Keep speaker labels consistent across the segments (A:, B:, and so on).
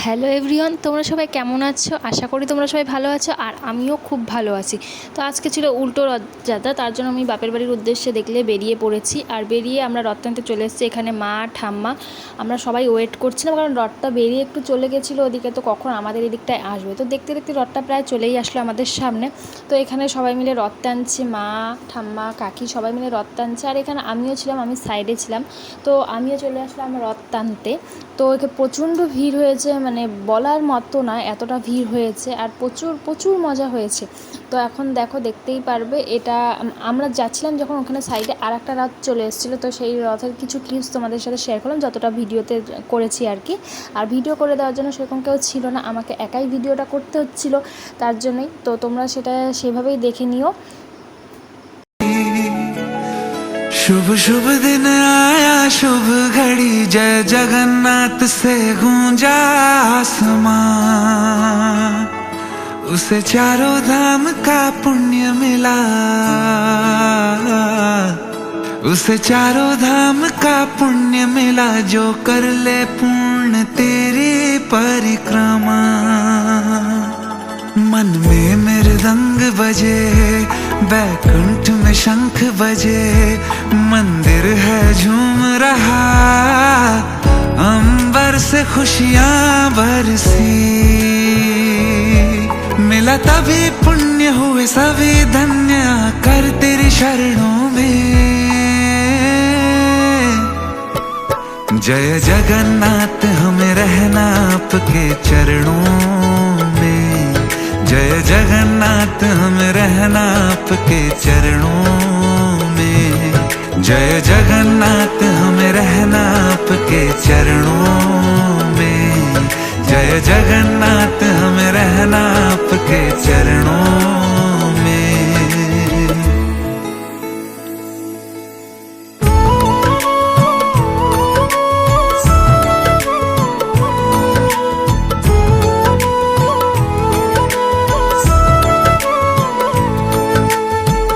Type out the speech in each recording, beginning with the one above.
A: Hello everyone, তোমরা সবাই কেমন আছো? আশা করি তোমরা সবাই ভালো আছো, আর আমিও খুব ভালো আছি। তো আজকে ছিল উল্টো রথযাত্রা, তার জন্য আমি বাপের বাড়ির উদ্দেশ্যে দেখলে বেরিয়ে পড়েছি। আর বেরিয়ে আমরা রথ টানতে চলে এসেছি। এখানে মা ঠাম্মা আমরা সবাই ওয়েট করছিলাম, কারণ রথটা বেরিয়ে একটু চলে গেছিলো ওদিকে, তো কখন আমাদের এদিকটায় আসবে। তো দেখতে দেখতে রথটা প্রায় চলেই আসলো আমাদের সামনে। তো এখানে সবাই মিলে রথ টানছি, মা ঠাম্মা কাকি সবাই মিলে রথ টানছে। আর এখানে আমিও ছিলাম, আমি সাইডে ছিলাম। তো আমিও চলে আসলাম রথ টানতে। তো এখানে প্রচণ্ড ভিড় হয়েছে, মানে বলার মতো না, এতটা ভিড় হয়েছে। আর প্রচুর প্রচুর মজা হয়েছে। তো এখন দেখতেই পারবে, এটা আমরা যাচ্ছিলাম যখন ওখানে সাইডে আর একটা রথ চলে এসেছিলো। তো সেই রথের কিছু ক্লিপস তোমাদের সাথে শেয়ার করলাম, যতটা ভিডিওতে করেছি আর কি। আর ভিডিও করে দেওয়ার জন্য সেরকম কেউ ছিল না, আমাকে একাই ভিডিওটা করতে হচ্ছিলো, তার জন্যই। তো তোমরা সেটা সেভাবেই দেখে নিও।
B: शुभ शुभ दिन आया, शुभ घड़ी, जय जगन्नाथ से गूंजा आसमान। उसे चारों धाम का पुण्य मिला, उसे चारों धाम का पुण्य मिला, जो कर ले पूर्ण तेरी परिक्रमा। मन में मृदंग बजे, बैकुंठ में शंख बजे, मंदिर है झूम रहा, अंबर से खुशियां बरसी। मिला तभी पुण्य हुए सभी धन्य, कर तेरी शरणों में। जय जगन्नाथ हमें रहना आपके चरणों में, जय जगन्नाथ हमें रहना आपके चरणों में, जय जगन्नाथ हमें रहना आपके चरणों में, जय जगन्नाथ हमें रहना आपके चरणों में।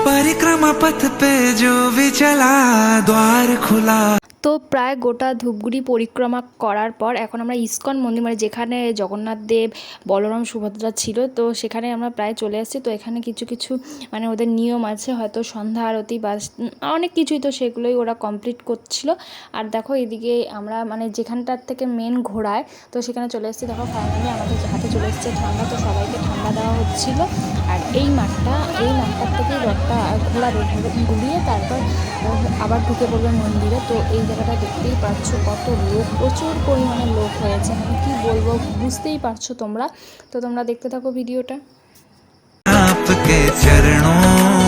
B: परिक्रमा पथ पे जो भी चला, द्वार खुला।
A: তো প্রায় গোটা ধূপগুড়ি পরিক্রমা করার পর এখন আমরা ইস্কন মন্দির, মানে যেখানে জগন্নাথ দেব বলরাম সুভদ্রা ছিল, তো সেখানে আমরা প্রায় চলে আসছি। তো এখানে কিছু কিছু মানে ওদের নিয়ম আছে, হয়তো সন্ধ্যা আরতি বা অনেক কিছুই, তো সেগুলোই ওরা কমপ্লিট করছিল। আর দেখো এদিকে আমরা মানে যেখানটার থেকে মেন ঘোরায়, তো সেখানে চলে এসেছি। দেখো ফাইনালি আমাদের হাতে চলে এসেছে ঠান্ডা, তো সবাইকে ঠান্ডা দেওয়া হচ্ছিল। আর এই মাঠটার থেকেই রথটা ঘোরাবে, ঘুরিয়ে তারপর আবার ঢুকে পড়বে মন্দিরে। তো এই জায়গাটা দেখতেই পাচ্ছ কত লোক, প্রচুর পরিমাণে লোক হয়েছে, মানে কি বলবো, বুঝতেই পারছো তোমরা। তো তোমরা দেখতে থাকো ভিডিওটা।
B: आपके चरणों